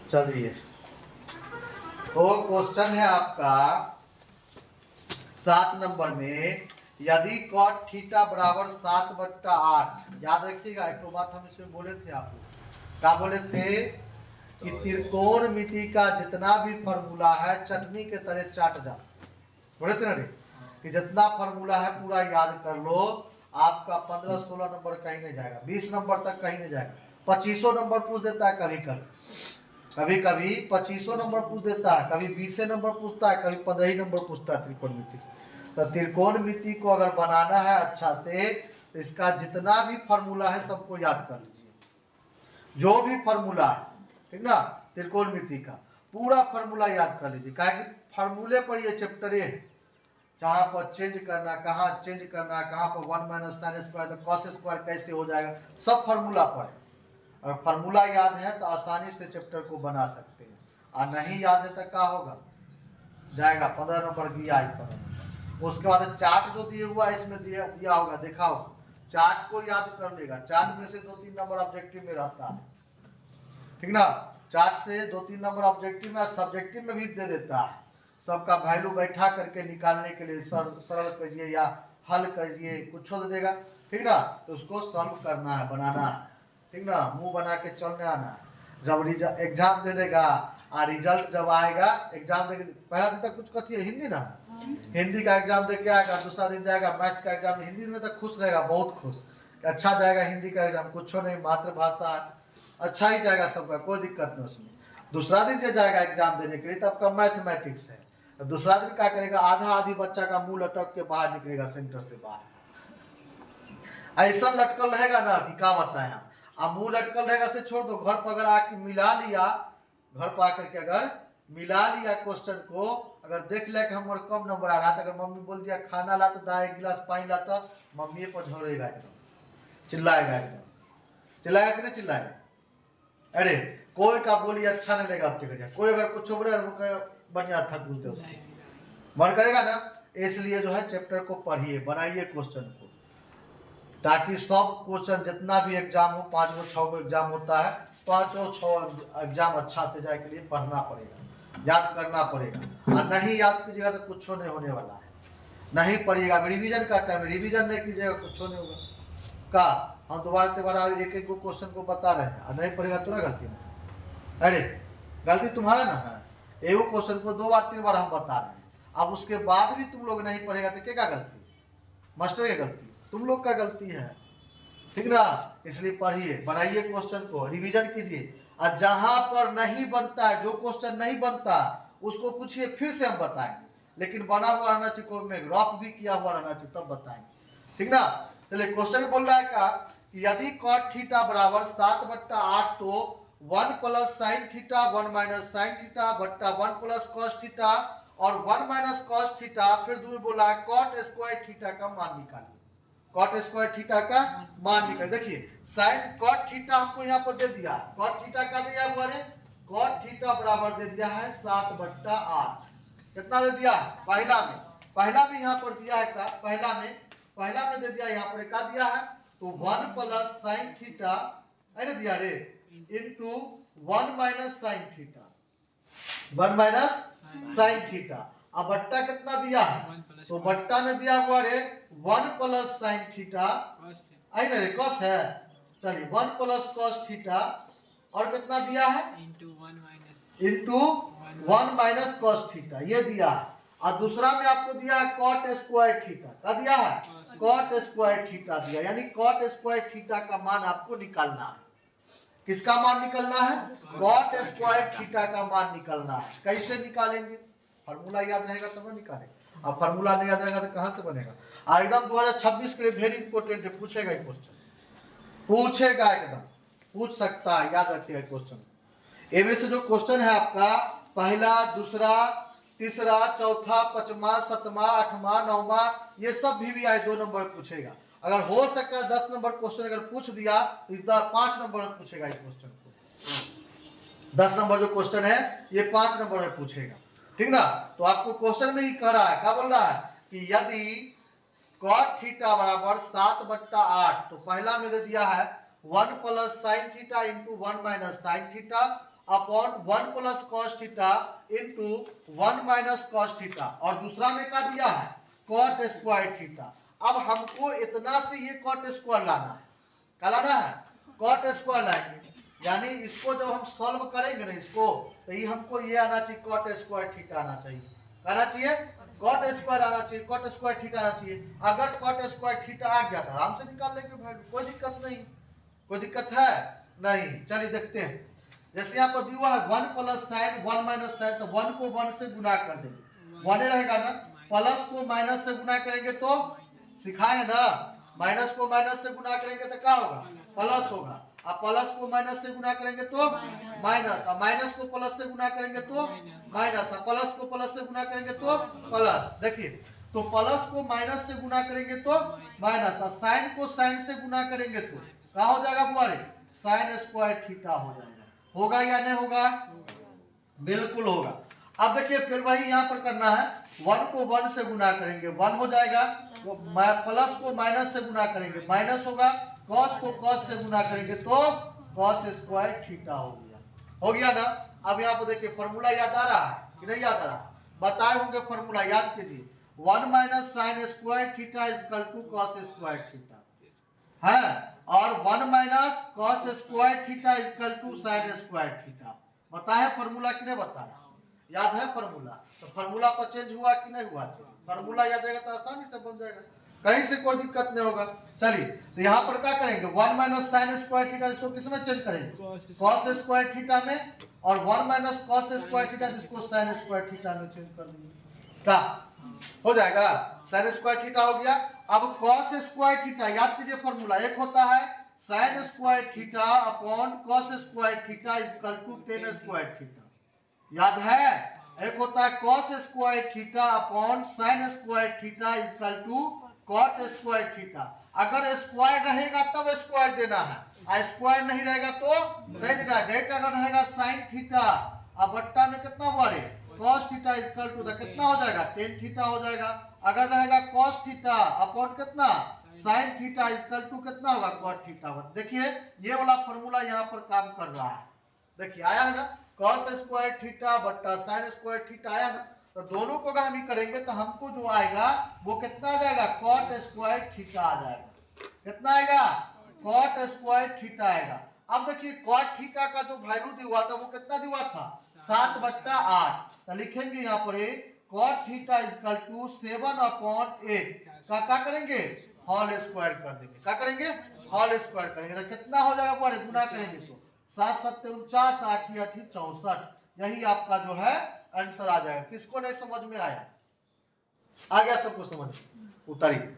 चलिए, तो क्वेश्चन है आपका 7 नंबर में, यदि cot थीटा बराबर 7/8, याद रखिएगा एक तो बात हम इसमें बोले थे आपको, क्या बोले थे कि त्रिकोणमिति का जितना भी फॉर्मूला है चटनी के तरह चाट जा, बोले थे ना रे कि जितना फॉर्मूला है पूरा याद कर लो, आपका 15-16 नंबर कहीं नहीं जाएगा, 20 नंबर तक कहीं नहीं जाएगा, 25 नंबर पूछ देता है कभी कभी 25 नंबर पूछ देता है, कभी 20 नंबर पूछता है, कभी 15 नंबर पूछता है त्रिकोणमिति से। तो त्रिकोणमिति को अगर बनाना है अच्छा से, तो इसका जितना भी फॉर्मूला है सबको याद कर लीजिए, जो भी फॉर्मूला है, ठीक ना, त्रिकोणमिति का पूरा फॉर्मूला याद कर लीजिए, क्या कि फॉर्मूले पर ये चैप्टर है, जहाँ पर चेंज करना, कहाँ चेंज करना, कहाँ पर 1 - sin स्क्वायर तो cos स्क्वायर कैसे हो जाएगा, सब फॉर्मूला पर है। और फॉर्मूला याद है तो आसानी से चैप्टर को बना सकते हैं, और नहीं याद है तो क्या होगा, जाएगा 15 नंबर दिया ही 15 नंबर। उसके बाद चार्ट जो दिया हुआ है इसमें दिया होगा, देखा होगा, चार्ट को याद कर लेगा, चार्ट में से 2-3 नंबर ऑब्जेक्टिव में रहता है, ठीक ना, चार्ट से 2-3 नंबर ऑब्जेक्टिव में, सब्जेक्टिव में भी दे देता है, सबका वैल्यू बैठा करके निकालने के लिए सरल करिए या हल करिए, कुछ दे देगा, ठीक ना, तो उसको सॉल्व करना है, बनाना है, ठीक ना, मुंह बना के चलने आना है। जब एग्जाम दे देगा और रिजल्ट जब आएगा, एग्जाम दे पहला दिन तक कुछ कथी है हिंदी ना, हिंदी का एग्जाम दे के आएगा, दूसरा दिन जाएगा मैथ का एग्जाम, हिंदी में तक खुश रहेगा, बहुत खुश, अच्छा जाएगा हिंदी का एग्जाम, कुछ नहीं, मातृभाषा अच्छा ही जाएगा सबका, कोई दिक्कत नहीं उसमें। दूसरा दिन जो जाएगा एग्जाम देने के लिए तब का मैथमेटिक्स है, तो दूसरा दिन क्या करेगा, आधा आधी बच्चा का मुंह लटक के बाहर निकलेगा सेंटर से बाहर, ऐसा लटकल रहेगा ना कि क्या बताएं हम, अब मुंह लटकल रहेगा से छोड़ दो, घर पर अगर आके मिला लिया, घर पर आकर के अगर मिला लिया क्वेश्चन को, अगर देख लिया कि हमारे कम नंबर आ रहा था, अगर मम्मी बोल दिया खाना ला तो दा, 1 गिलास पानी ला, तो मम्मी पर झोरेगा एकदम, चिल्लाएगा एकदम, चिल्लाएगा कि नहीं चिल्लाएगा, अरे कोई का बोली अच्छा नहीं लगा, कोई अगर कुछ बोले बढ़िया था बोलते उसको मन करेगा ना, इसलिए जो है चैप्टर को पढ़िए, बनाइए क्वेश्चन को, ताकि सब क्वेश्चन जितना भी एग्जाम हो, 5 गो 6 गो एग्जाम होता है, 5-6 एग्जाम अच्छा से जाए के लिए पढ़ना पड़ेगा, याद करना पड़ेगा, और नहीं याद कीजिएगा तो कुछ नहीं होने वाला है, नहीं पढ़िएगा, रिवीजन का टाइम, रिवीजन नहीं कीजिएगा कुछ नहीं होगा, का हम दोबारा एक गो क्वेश्चन को बता रहे हैं, और नहीं पढ़ेगा तो ना गलती नहीं, अरे गलती तुम्हारा ना है, एगो क्वेश्चन को 2 बार 3 बार हम बता रहे हैं, अब उसके बाद भी तुम लोग नहीं पढ़ेगा तो क्या गलती, मास्टर की गलती, तुम लोग का गलती है, ठीक ना, इसलिए पढ़िए, बनाइए क्वेश्चन को, रिवीजन कीजिए, और जहां पर नहीं बनता है, जो क्वेश्चन नहीं बनता उसको पूछिए, फिर से हम बताएंगे, लेकिन बना हुआ रहना चाहिए, में रफ भी किया हुआ रहना चाहिए, तब बताएंगे, ठीक ना। चलिए क्वेश्चन बोल रहा है क्या कि यदि cot थीटा बराबर 7/8, तो 1 + sin थीटा 1 - sin थीटा बट्टा 1 + cos थीटा और 1 - cos थीटा, फिर दूर बोला है cot स्क्वायर थीटा का मान निकालिए, cot स्क्वायर थीटा का मान निकालिए। देखिए sin cot थीटा हमको यहाँ पर दे दिया, cot थीटा का दिया हुआ है, cot थीटा बराबर दे दिया है 7/8, कितना दे दिया, पहला में यहाँ पर दिया है का, पहला में दे दिया, यहाँ पर क्या दिया है, तो 1 + sin थीटा ऐसे दिया रे, into 1 - sin theta, 1 - sin theta, अब बट्टा कितना दिया है, तो बट्टा में दिया हुआ रे 1 + sin थीटा, आई ना रे cos है, चलिए 1 + cos थीटा, और कितना दिया है इनटू 1 - cos थीटा, ये दिया है, और दूसरा में आपको दिया है cot स्क्वायर थीटा, क्या दिया है, cot स्क्वायर थीटा दिया, यानी cot स्क्वायर थीटा का मान आपको निकालना है, किसका मान निकलना है, cot स्क्वायर थीटा का मान निकलना है, कैसे निकालेंगे, फार्मूला याद रहेगा तब निकालेंगे, अब फार्मूला नहीं याद रहेगा तो कहां से बनेगा, एकदम 2026 के लिए वेरी इंपॉर्टेंट है, पूछेगा क्वेश्चन, पूछेगा एकदम, पूछ सकता है, याद रखिएगा क्वेश्चन, एमे से जो क्वेश्चन है आपका पहला, दूसरा, तीसरा, चौथा, पांचवा, सातवां, आठवां, नौवां, ये सब भी आए 2 नंबर पूछेगा, अगर हो सकता है 10 नंबर क्वेश्चन अगर पूछ दिया तो 5 नंबर में पूछेगा इस क्वेश्चन को, 10 नंबर जो क्वेश्चन है ये 5 नंबर में पूछेगा, ठीक ना। तो आपको क्वेश्चन में ही कह रहा है, क्या बोल रहा है कि यदि cot थीटा बराबर 7/8, तो पहला में दे दिया है 1 + sin theta into 1 - sin theta, upon 1 plus cos theta into 1 minus cos theta, और दूसरा में क्या दिया है कॉट स्क्वायर थीटा। अब हमको इतना से ये कॉट स्क्वायर लाना है, क्या लाना है कॉट स्क्वायर लाएंगे, यानी इसको जब हम सॉल्व करेंगे ना इसको, तो ये हमको ये आना चाहिए कॉट स्क्वायर थीटा आना चाहिए, आना चाहिए कॉट स्क्वायर आना चाहिए, कॉट स्क्वायर थीटा आना चाहिए। अगर कॉट स्क्वायर थीटा आ गया तो आराम से निकाल लेंगे भाई, कोई दिक्कत नहीं, कोई दिक्कत है नहीं। चलिए देखते हैं, जैसे यहाँ पर दिया है 1 प्लस साइन 1 माइनस साइन, तो 1 को 1 से गुना कर देंगे, 1 रहेगा ना, प्लस को माइनस से गुना करेंगे तो सिखाए ना, माइनस को माइनस से गुना करेंगे तो क्या होगा प्लस होगा, अब प्लस को माइनस से गुना करेंगे तो माइनस, अब माइनस को प्लस से गुना करेंगे तो माइनस, अब प्लस को प्लस से गुना करेंगे तो प्लस। देखिए तो प्लस को माइनस से गुना करेंगे तो माइनस, और साइन को साइन से गुना करेंगे तो क्या हो जाएगा बुआरे साइन स्क्वायर थीटा हो जाएगा, होगा या नहीं होगा, बिल्कुल होगा। अब देखिए फिर वही यहाँ पर करना है, 1 को 1 से गुना करेंगे 1 हो जाएगा, तो प्लस को माइनस से गुना करेंगे माइनस होगा, कॉस को कॉस से गुना करेंगे तो कॉस स्क्वायर थीटा हो गया ना। अब यहाँ पर देखिए फॉर्मूला याद आ रहा है कि नहीं याद आ रहा, बताए होंगे फॉर्मूला, याद कीजिए 1 minus sine square theta is equal to cos square theta है, और 1 minus cos square theta is equal to sine square theta. बताए फॉर्मूला कि नहीं बताया, याद है फॉर्मूला, तो फॉर्मूला पर चेंज हुआ कि नहीं हुआ, फॉर्मूला याद रहेगा तो आसानी से बन जाएगा, कहीं से कोई दिक्कत नहीं होगा। चलिए तो यहाँ पर क्या करेंगे 1 माइनस साइन स्क्वायर थीटा, इसको किस में चेंज करेंगे कॉस स्क्वायर थीटा में, और 1 माइनस कॉस स्क्वायर थीटा जिसको साइन स्क्वायर थीटा में चेंज कर देंगे, क्या हो जाएगा साइन स्क्वायर थीटा हो गया। अब कॉस स्क्वायर थीटा याद कीजिए फॉर्मूला, एक होता है sine square theta upon cos square theta is equal to tan square theta, याद है, एक होता है cos square theta upon sine square theta is equal to cot square theta. अगर स्क्वायर रहेगा तब स्क्वायर देना है, और स्क्वायर नहीं रहेगा तो नहीं देना है। डायरेक्ट अगर रहेगा साइन थीटा, अब बट्टा में कितना बढ़े cos theta is equal to कितना हो जाएगा टेन थीटा हो जाएगा। अगर रहेगा कॉस थीटा अपॉन कितना sine theta is equal to कितना होगा कॉट थीटा होगा। देखिए ये वाला फॉर्मूला यहाँ पर काम कर रहा है, देखिए आया है ना, कॉस स्क्वायर थीटा बट्टा साइन स्क्वायर थीटा आया ना, तो दोनों को अगर हम ही करेंगे तो हमको जो आएगा वो कितना आ जाएगा कॉट स्क्वायर थीटा आ जाएगा, कितना आएगा कॉट स्क्वायर थीटा आएगा। अब देखिए कॉट थीटा का जो वैल्यू दिया था वो कितना दिया था 7/8, तो लिखेंगे यहाँ पर cot theta is equal to 7/8 का क्या करेंगे होल स्क्वायर कर देंगे, क्या करेंगे होल स्क्वायर करेंगे, तो कितना हो जाएगा पूरे गुना करेंगे तो 7 7 49 8 8 64, यही आपका जो है आंसर आ जाएगा। किसको नहीं समझ में आया, आ गया सबको समझ, उतारिए।